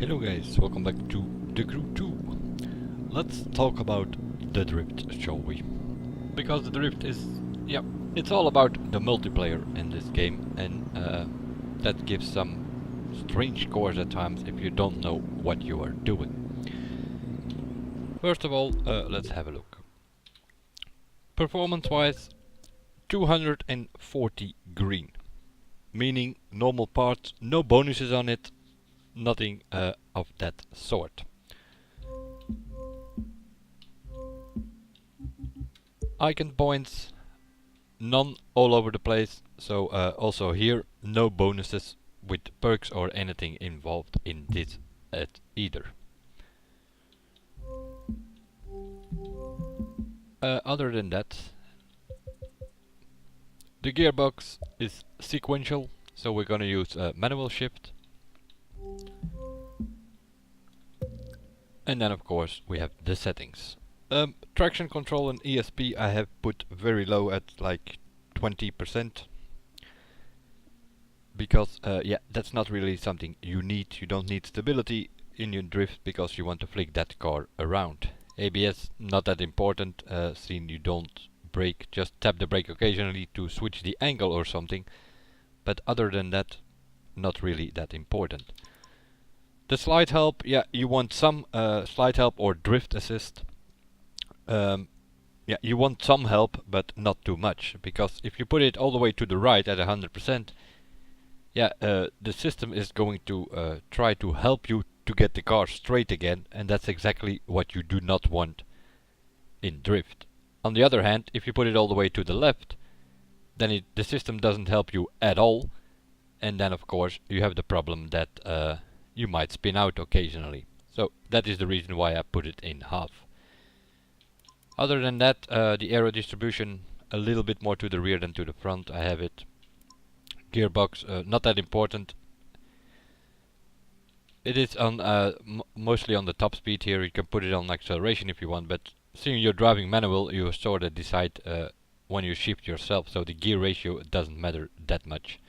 Hello guys, welcome back to The Crew 2. Let's talk about the drift, shall we? Because the drift is, yeah, it's all about the multiplayer in this game, and that gives some strange scores at times if you don't know what you are doing. First of all, let's have a look. Performance wise, 240 green, meaning normal parts, no bonuses on it. Nothing of that sort. Icon points, none all over the place, so also here no bonuses with perks or anything involved in this either. Other than that, the gearbox is sequential, so we're gonna use manual shift. And then of course we have the settings. Traction control and ESP I have put very low at like 20%. Because yeah, that's not really something you need. You don't need stability in your drift because you want to flick that car around. ABS not that important, seeing you don't brake, just tap the brake occasionally to switch the angle or something. But other than that, not really that important. The slide help, yeah, you want some slide help or drift assist. Yeah, you want some help, but not too much, because if you put it all the way to the right at 100%, yeah, the system is going to try to help you to get the car straight again, and that's exactly what you do not want in drift. On the other hand, if you put it all the way to the left, then the system doesn't help you at all, and then of course you have the problem that you might spin out occasionally. So that is the reason why I put it in half. Other than that, the aero distribution a little bit more to the rear than to the front. I have it. Gearbox not that important. It is on mostly on the top speed here. You can put it on acceleration if you want, but seeing you're driving manual, you sort of decide when you shift yourself, so the gear ratio doesn't matter that much.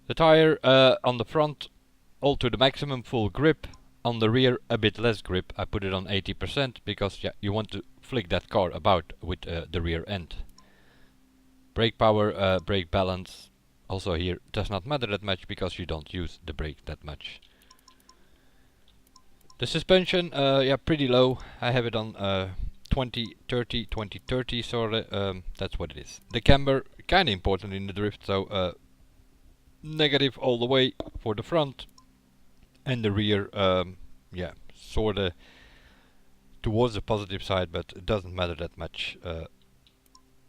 The tire on the front all to the maximum, full grip. On the rear a bit less grip. I put it on 80% because yeah, you want to flick that car about with the rear end. Brake power, brake balance also here does not matter that much because you don't use the brake that much. The suspension, yeah, pretty low. I have it on 20-30, 20-30 sorta. That's what it is. The camber, kinda important in the drift, so negative all the way for the front, and the rear, yeah, sorta towards the positive side, but it doesn't matter that much.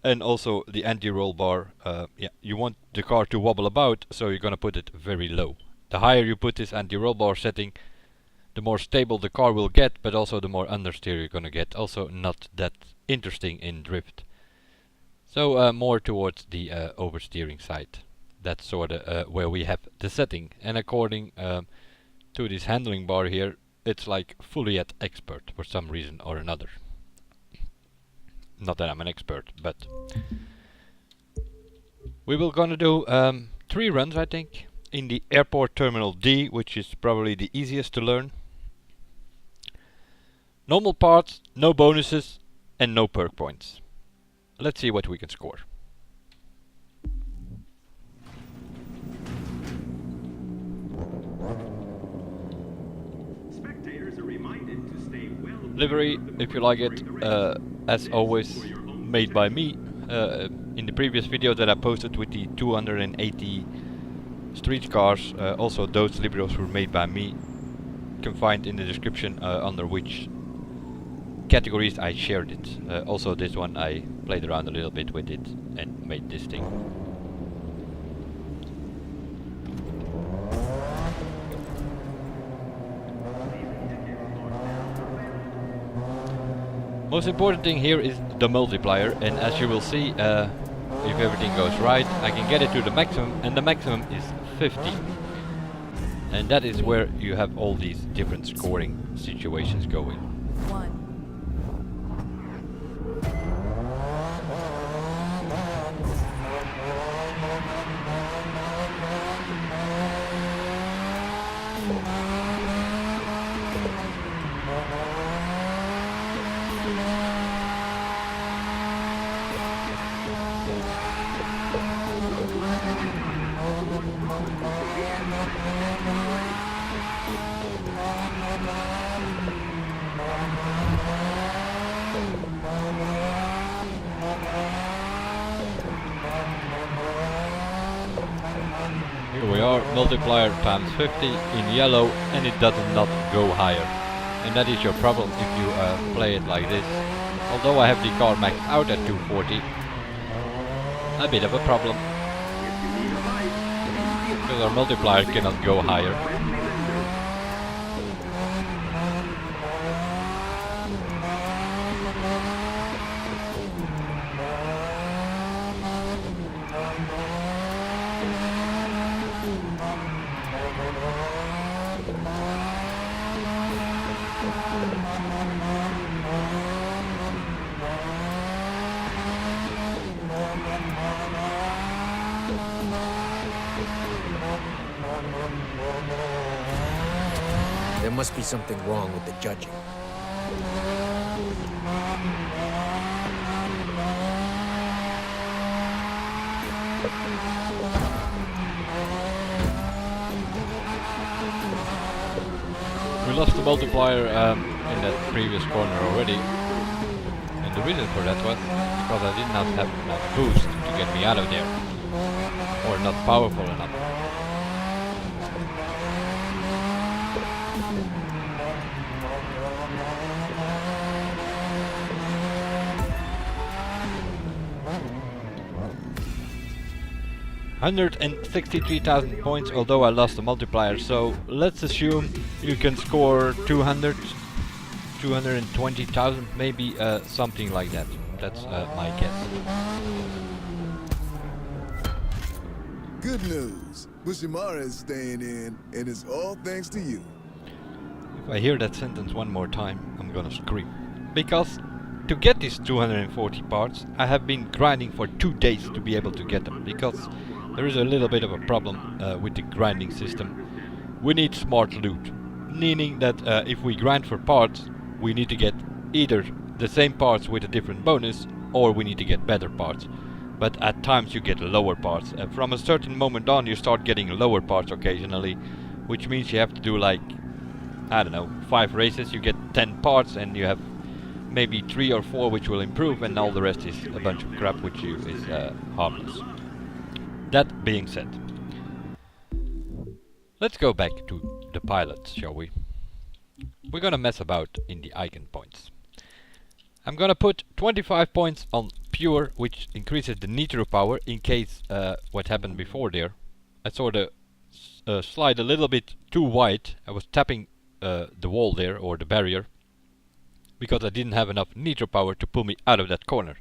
And also the anti-roll bar, yeah, you want the car to wobble about, so you're gonna put it very low. The higher you put this anti-roll bar setting, the more stable the car will get, but also the more understeer you're gonna get. Also not that interesting in drift. So more towards the oversteering side. That's sort of where we have the setting, and according to this handling bar here, it's like fully at expert for some reason or another. Not that I'm an expert, but we will gonna do 3 runs, I think, in the airport terminal D, which is probably the easiest to learn. Normal parts, no bonuses, and no perk points. Let's see what we can score. Livery, if you like it, as always, made by me. In the previous video that I posted with the 280 street cars, also those liveries were made by me. You can find in the description under which categories I shared it. Also this one I played around a little bit with it and made this thing. Most important thing here is the multiplier, and as you will see, if everything goes right, I can get it to the maximum, and the maximum is 50. And that is where you have all these different scoring situations going. Here we are, multiplier times 50 in yellow, and it does not go higher. And that is your problem if you play it like this. Although I have the car maxed out at 240, a bit of a problem. Because our multiplier cannot go higher. There must be something wrong with the judging. We lost the multiplier in that previous corner already. And the reason for that was because I did not have enough boost to get me out of there. Or not powerful enough. $163,000 points, although I lost the multiplier, so let's assume you can score 220,000, maybe something like that. That's my guess. Good news. Bushimara is staying in, and it's all thanks to you. If I hear that sentence one more time, I'm gonna scream. Because to get these 240 parts, I have been grinding for 2 days to be able to get them, because there is a little bit of a problem with the grinding system. We need smart loot, meaning that if we grind for parts, we need to get either the same parts with a different bonus, or we need to get better parts. But at times you get lower parts. From a certain moment on you start getting lower parts occasionally, which means you have to do like, I don't know, 5 races, you get 10 parts, and you have maybe 3 or 4 which will improve, and all the rest is a bunch of crap which is harmless. That being said, let's go back to the pilots, shall we? We're gonna mess about in the icon points. I'm gonna put 25 points on pure, which increases the nitro power in case what happened before there. I sort of slide a little bit too wide. I was tapping the wall there, or the barrier, because I didn't have enough nitro power to pull me out of that corner.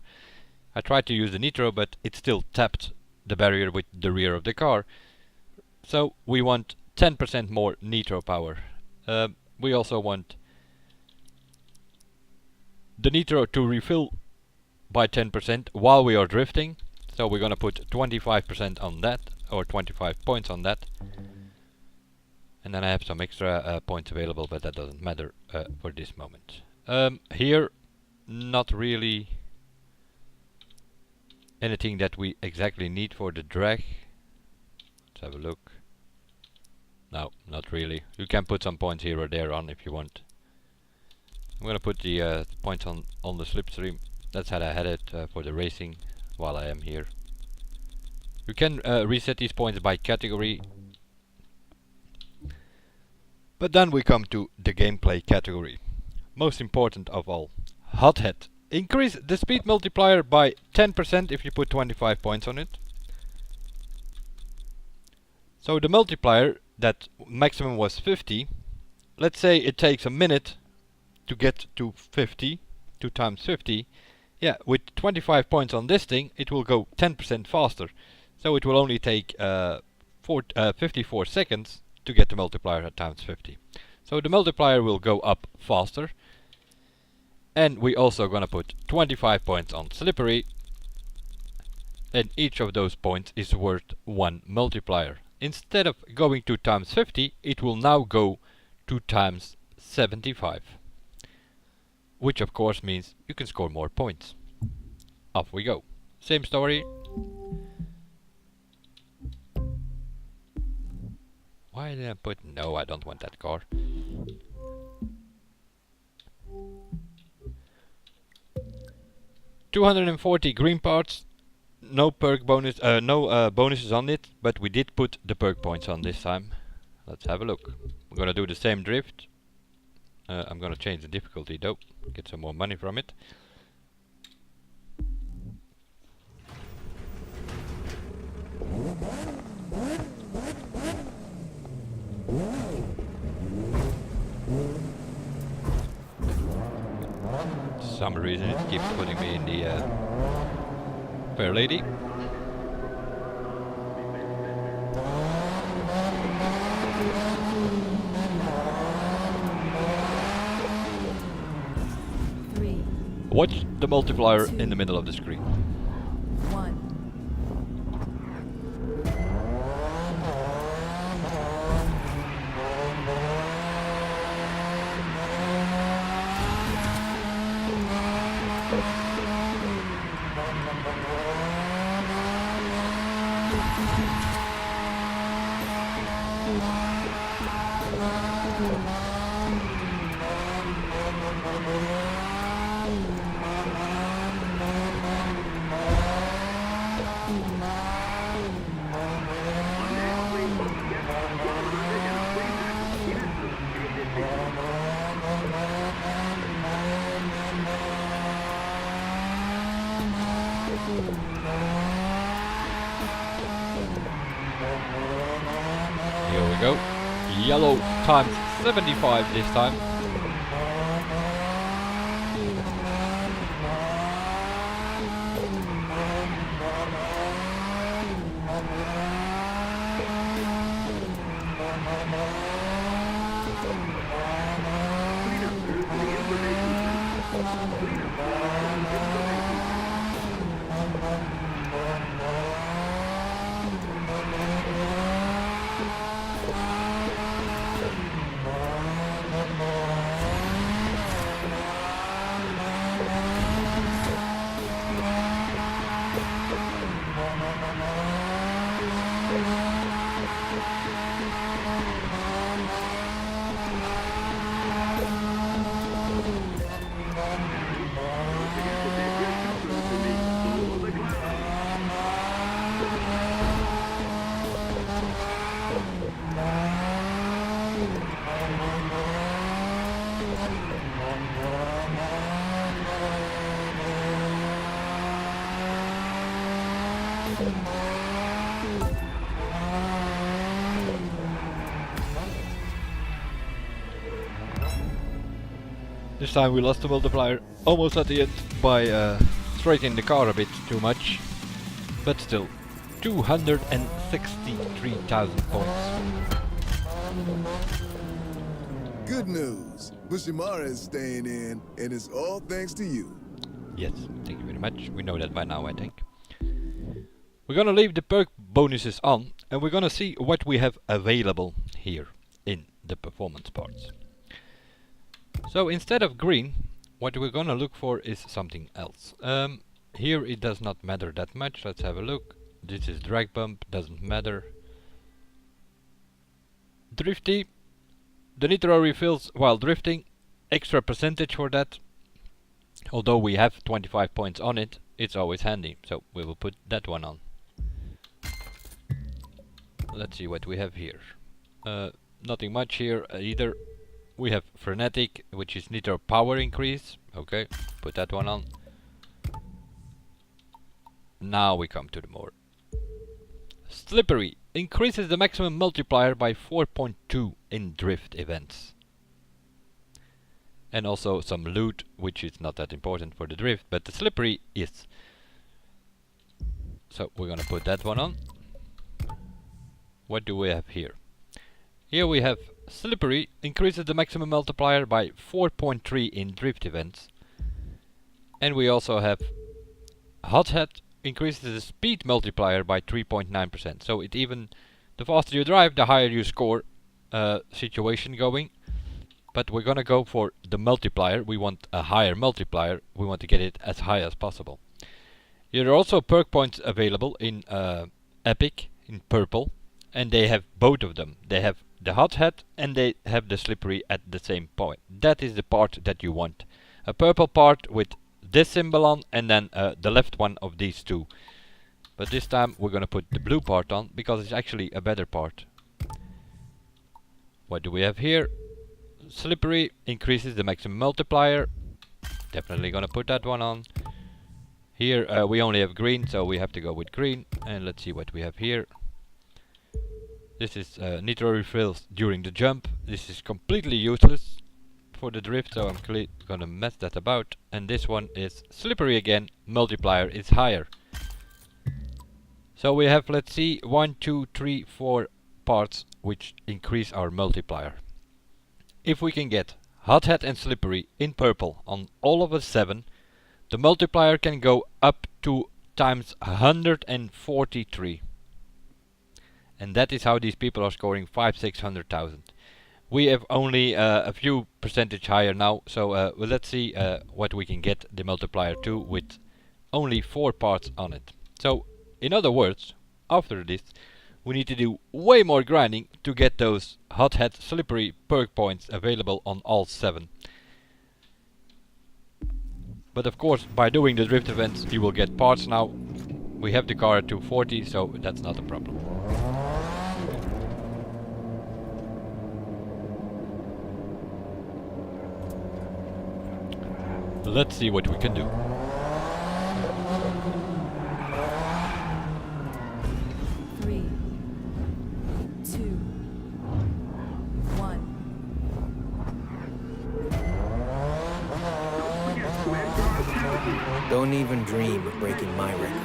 I tried to use the nitro, but it still tapped the barrier with the rear of the car. So we want 10% more nitro power. We also want the nitro to refill by 10% while we are drifting. So we're gonna put 25% on that, or 25 points on that. And then I have some extra points available, but that doesn't matter for this moment. Here, not really anything that we exactly need for the drag. Let's have a look. No, not really. You can put some points here or there on if you want. I'm gonna put the points on the slipstream. That's how I had it for the racing while I am here. You can reset these points by category. But then we come to the gameplay category. Most important of all, hothead. Increase the speed multiplier by 10% if you put 25 points on it. So the multiplier, that maximum was 50. Let's say it takes a minute to get to 50, 2 times 50. Yeah, with 25 points on this thing, it will go 10% faster. So it will only take 54 seconds to get the multiplier at times 50. So the multiplier will go up faster. And we also gonna put 25 points on slippery. And each of those points is worth 1 multiplier. Instead of going 2 times 50, it will now go 2 times 75. Which of course means you can score more points. Off we go. Same story. Why did I put... No, I don't want that car. $240 green parts. no perk bonus, no bonuses on it, but we did put the perk points on this time. Let's have a look. We're gonna do the same drift. I'm gonna change the difficulty though, get some more money from it. For some reason it keeps putting me in the fair lady. Watch the multiplier in the middle of the screen. 1. Here we go. Yellow times 75 this time. This time we lost the multiplier almost at the end by straightening the car a bit too much, but still 263,000 points. Good news. Bushimara is staying in, and it's all thanks to you. Yes, thank you very much. We know that by now, I think. We're gonna leave the perk bonuses on, and we're gonna see what we have available here in the performance parts. So instead of green, what we're gonna look for is something else. Here it does not matter that much. Let's have a look. This is drag bump, doesn't matter. Drifty. The nitro refills while drifting. Extra percentage for that. Although we have 25 points on it, it's always handy. So we will put that one on. Let's see what we have here. Nothing much here either. We have frenetic, which is nitro power increase. Okay, put that one on. Now we come to the more slippery. Increases the maximum multiplier by 4.2 in drift events. And also some loot, which is not that important for the drift, but the slippery is. So we're gonna put that one on. What do we have here? Here we have slippery, increases the maximum multiplier by 4.3 in drift events. And we also have hot hat, increases the speed multiplier by 3.9%. So it even, the faster you drive, the higher you score situation going. But we're gonna go for the multiplier. We want a higher multiplier. We want to get it as high as possible. There are also perk points available in Epic, in purple. And they have both of them. They have the hot hat and they have the slippery at the same point. That is the part that you want. A purple part with this symbol on, and then the left one of these two But this time we're gonna put the blue part on because it's actually a better part. What do we have here? Slippery increases the maximum multiplier. Definitely gonna put that one on. Here we only have green, so we have to go with green. And let's see what we have here. This is nitro refills during the jump. This is completely useless for the drift, so I'm gonna mess that about. And this one is slippery again. Multiplier is higher. So we have, let's see, 1, 2, 3, 4 parts which increase our multiplier. If we can get hot hat and slippery in purple on all of us 7, the multiplier can go up to times 143. And that is how these people are scoring 500,000-600,000. We have only a few percentage higher now, so well, let's see what we can get the multiplier to with only 4 parts on it. So, in other words, after this, we need to do way more grinding to get those hot hat slippery perk points available on all 7. But of course, by doing the drift events, you will get parts now. We have the car at 240, so that's not a problem. Let's see what we can do. Don't even dream of breaking my record.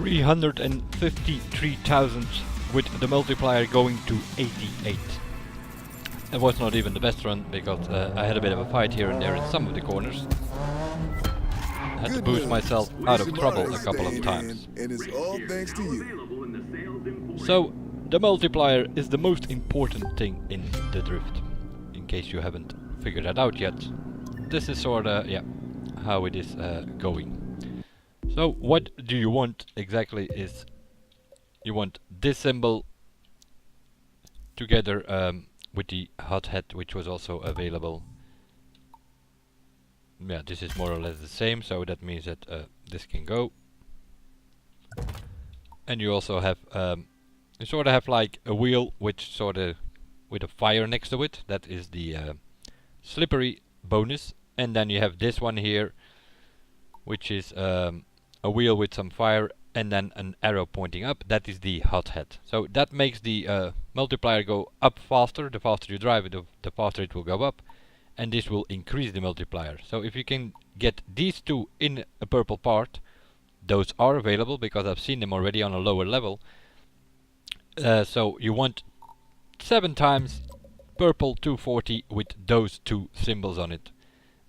$353,000 with the multiplier going to 88. It was not even the best run because I had a bit of a fight here and there in some of the corners. I had to boost myself out of trouble a couple of times. And it's all thanks to you. So the multiplier is the most important thing in the drift. In case you haven't figured that out yet. This is sorta, yeah, how it is going. So what do you want exactly is you want this symbol together with the hot hat, which was also available. Yeah, this is more or less the same, so that means that this can go. And you also have you sort of have like a wheel which sort of with a fire next to it. That is the slippery bonus. And then you have this one here, which is a wheel with some fire and then an arrow pointing up. That is the hot hat. So that makes the multiplier go up faster. The faster you drive it, the faster it will go up, and this will increase the multiplier. So if you can get these two in a purple part, those are available because I've seen them already on a lower level. So you want 7 times purple 240 with those 2 symbols on it,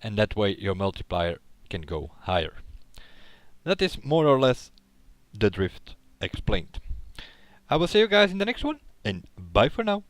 and that way your multiplier can go higher. That is more or less the drift explained. I will see you guys in the next one, and bye for now.